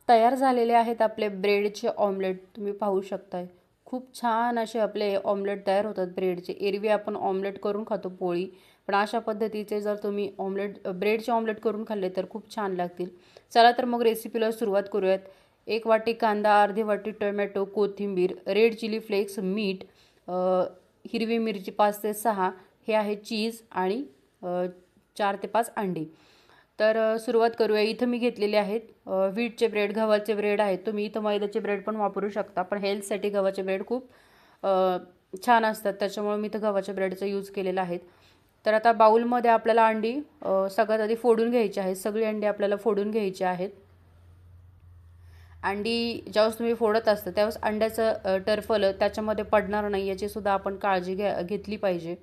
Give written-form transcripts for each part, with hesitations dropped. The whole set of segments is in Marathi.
तयार झालेले आहेत आपले ब्रेडचे ऑमलेट. तुम्ही पाहू शकताय. खूप छान असे आपले ऑमलेट तयार होतात ब्रेडचे. एरवी आपण ऑमलेट करून खातो पोळी, पण अशा पद्धतीचे जर तुम्ही ब्रेडचे ऑमलेट करून खाल्ले तर खूप छान लागतील. चला तर मग रेसिपीला सुरुवात करूयात. 1 वाटी कांदा, अर्धी वाटी टोमॅटो, कोथिंबीर, रेड चिली फ्लेक्स, मीठ, हिरवी मिरची 5 ते 6, हे आहे चीज आणि 4 ते 5 अंडी. तर सुरुवात करूया. इथं मी घेतलेले आहेत व्हीटचे ब्रेड, गव्हाचे ब्रेड आहेत. तुम्ही इथं मैद्याचे ब्रेड पण वापरू शकता, पण हेल्थसाठी गव्हाचे ब्रेड खूप छान असतात, त्याच्यामुळे मी इथं गव्हाच्या ब्रेडचा यूज केलेला आहे. तर आता बाउलमध्ये आपल्याला अंडी सगळ्यात आधी फोडून घ्यायची आहेत. सगळी अंडी आपल्याला फोडून घ्यायची आहेत. अंडी ज्यावेळेस तुम्ही फोडत असता त्यावेळेस अंड्याचं टरफलं त्याच्यामध्ये पडणार नाही याची सुद्धा आपण काळजी घेतली पाहिजे.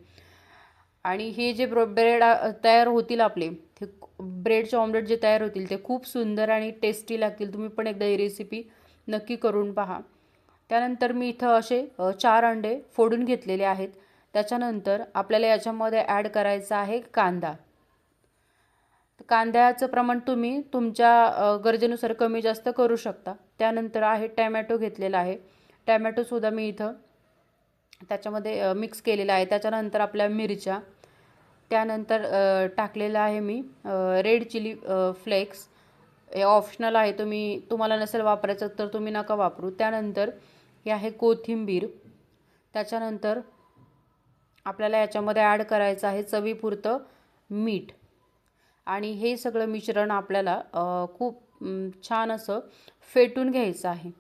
आणि हे जे ब्रेड तयार होतील आपले, ते ब्रेडचे ऑमलेट जे तयार होतील ते खूप सुंदर आणि टेस्टी लागतील. तुम्ही पण एकदा ही रेसिपी नक्की करून पहा. त्यानंतर मी इथं असे 4 अंडे फोडून घेतलेले आहेत. त्याच्यानंतर आपल्याला याच्यामध्ये ॲड करायचा आहे कांदा. कांद्याचं प्रमाण तुम्ही तुमच्या गरजेनुसार कमी जास्त करू शकता. त्यानंतर आहे टॅमॅटो घेतलेला आहे. टॅमॅटोसुद्धा मी इथं त्याच्यामध्ये मिक्स केलेला आहे. त्याच्यानंतर आपल्या मिरच्या, त्यानंतर टाकलेलं आहे मी रेड चिली फ्लेक्स. हे ऑप्शनल आहे, तुम्हाला नसेल वापरायचं तर तुम्ही नका वापरू. त्यानंतर हे आहे कोथिंबीर. त्याच्यानंतर आपल्याला याच्यामध्ये ॲड करायचं आहे चवीपुरतं मीठ. आणि हे सगळं मिश्रण आपल्याला खूप छान असं फेटून घ्यायचं आहे.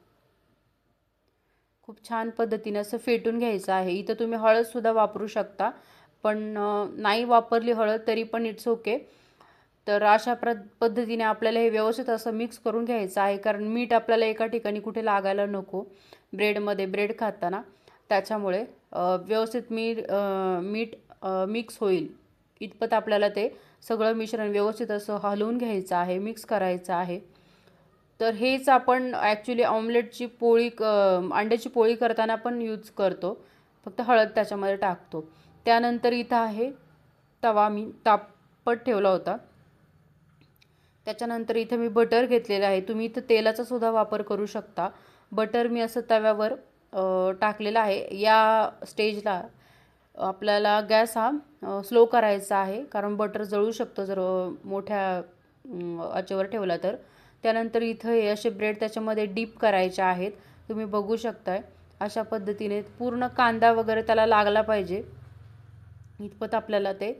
खूप छान पद्धतीने असं फेटून घ्यायचं आहे. इथं तुम्ही हळदसुद्धा वापरू शकता, पण नाही वापरली हळद तरी पण इट्स ओके. तर अशा पद्धतीने आपल्याला हे व्यवस्थित असं मिक्स करून घ्यायचं आहे, कारण मीठ आपल्याला एका ठिकाणी कुठे लागायला नको ब्रेडमध्ये, ब्रेड खाताना. त्याच्यामुळे व्यवस्थित मीठ मिक्स होईल इतपत आपल्याला ते सगळं मिश्रण व्यवस्थित असं हलवून घ्यायचं आहे, मिक्स करायचं आहे. तर हेच आपण ॲक्च्युली ऑमलेटची पोळी अंड्याची पोळी करताना पण यूज करतो, फक्त हळद त्याच्यामध्ये टाकतो. त्यानंतर इथं आहे तवा मी तापत ठेवला होता. त्याच्यानंतर इथं मी बटर घेतलेलं आहे. तुम्ही इथं तेलाचा सुद्धा वापर करू शकता. बटर मी असं तव्यावर टाकलेला आहे. या स्टेजला आपल्याला गॅस हा स्लो करायचा आहे, कारण बटर जळू शकतं जर मोठ्या आचेवर ठेवला तर. त्यानंतर इथं हे असे ब्रेड त्याच्यामध्ये डीप करायचे आहेत. तुम्ही बघू शकताय अशा पद्धतीने पूर्ण कांदा वगैरे त्याला लागला पाहिजे इतपत आपल्याला ते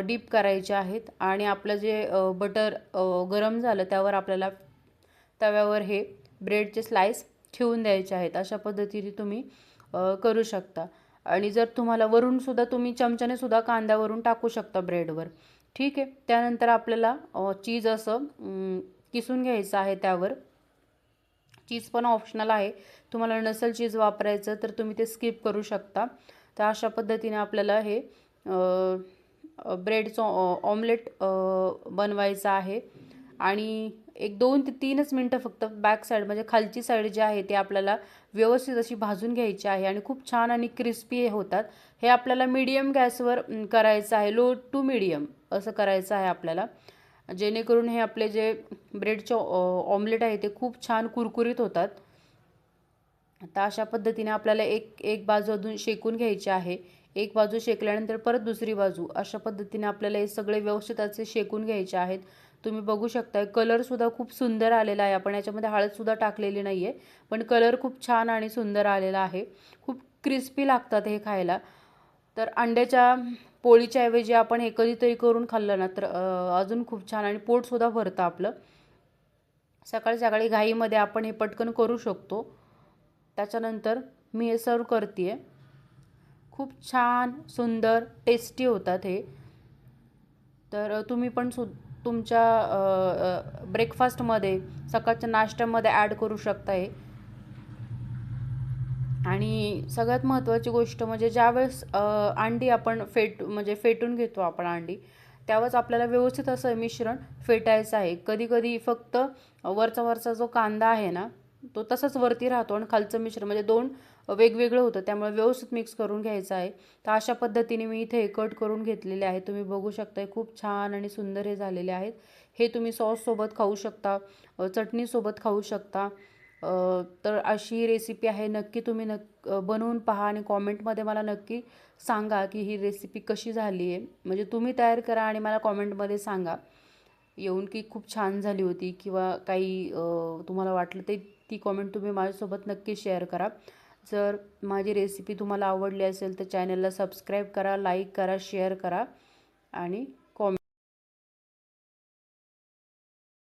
डीप करायचे आहेत. आणि आपलं जे बटर गरम झालं त्यावर आपल्याला तव्यावर हे ब्रेडचे स्लाइस ठेवून द्यायचे आहेत. अशा पद्धतीने तुम्ही करू शकता. आणि जर तुम्हाला वरूनसुद्धा तुम्ही चमच्याने सुद्धा कांद्यावरून टाकू शकता ब्रेडवर, ठीक आहे. त्यानंतर आपल्याला चीज असं किसून घ्यायचं आहे त्यावर. चीज पण ऑप्शनल आहे, तुम्हाला नसेल चीज वापरायचं तर तुम्ही ते स्किप करू शकता. तर अशा पद्धतीने आपल्याला हे ब्रेडचं ऑमलेट बनवायचं आहे. आणि 1 2 ते 3च मिनटं फक्त बॅक साईड म्हणजे खालची साईड जी आहे ती आपल्याला व्यवस्थित अशी भाजून घ्यायची आहे आणि खूप छान आणि क्रिस्पी हे होतात. हे आपल्याला मीडियम गॅसवर करायचं आहे, लो टू मीडियम असं करायचं आहे आपल्याला, जेणेकरून हे आपले जे ब्रेडचे ऑमलेट आहे ते खूप छान कुरकुरीत होतात. आता अशा पद्धतीने आपल्याला एक बाजू अजून शेकून घ्यायची आहे. एक बाजू शेकल्यानंतर परत दुसरी बाजू, अशा पद्धतीने आपल्याला हे सगळे व्यवस्थित असे शेकून घ्यायचे आहेत. तुम्ही बघू शकता कलरसुद्धा खूप सुंदर आलेला आहे. आपण याच्यामध्ये हळदसुद्धा टाकलेली नाही आहे, पण कलर खूप छान आणि सुंदर आलेला आहे. खूप क्रिस्पी लागतात हे खायला. तर अंड्याच्या पोळीच्या ऐवजी आपण हे कधीतरी करून खाल्लं ना तर अजून खूप छान आणि पोटसुद्धा भरतं आपलं. सकाळी सकाळी घाईमध्ये आपण हे पटकन करू शकतो. त्याच्यानंतर मी हे सर्व करते आहे. खूप छान सुंदर टेस्टी होतात हे. तर तुम्ही पण तुमच्या ब्रेकफास्टमध्ये, सकाळच्या नाश्त्यामध्ये ॲड करू शकता हे. आणि सगळ्यात महत्त्वाची गोष्ट म्हणजे ज्यावेळेस अंडी आपण फेटून घेतो आपण अंडी, त्यावेळेस आपल्याला व्यवस्थित असं मिश्रण फेटायचं आहे. कधी कधी फक्त वरचा जो कांदा आहे ना तो तसाच वरती राहतो आणि खालचं मिश्रण म्हणजे 2 वेगवेगळं होतं, त्यामुळे व्यवस्थित मिक्स करून घ्यायचं आहे. तर अशा पद्धतीने मी इथे कट करून घेतलेले आहे. तुम्ही बघू शकताय खूप छान आणि सुंदर हे झालेले आहेत. हे तुम्ही सॉससोबत खाऊ शकता, चटणीसोबत खाऊ शकता. तर अशी रेसिपी आहे. नक्की तुम्ही बनवून पहा आणि कॉमेंटमध्ये मला नक्की सांगा की ही रेसिपी कशी झाली आहे. म्हणजे तुम्ही तयार करा आणि मला कॉमेंटमध्ये सांगा येऊन की खूप छान झाली होती किंवा काही तुम्हाला वाटलं ते ती कॉमेंट तुम्ही माझ्यासोबत नक्की शेअर करा. जर माझी रेसिपी तुम्हाला आवडली असेल तर चॅनलला सबस्क्राईब करा, लाईक करा, शेअर करा आणि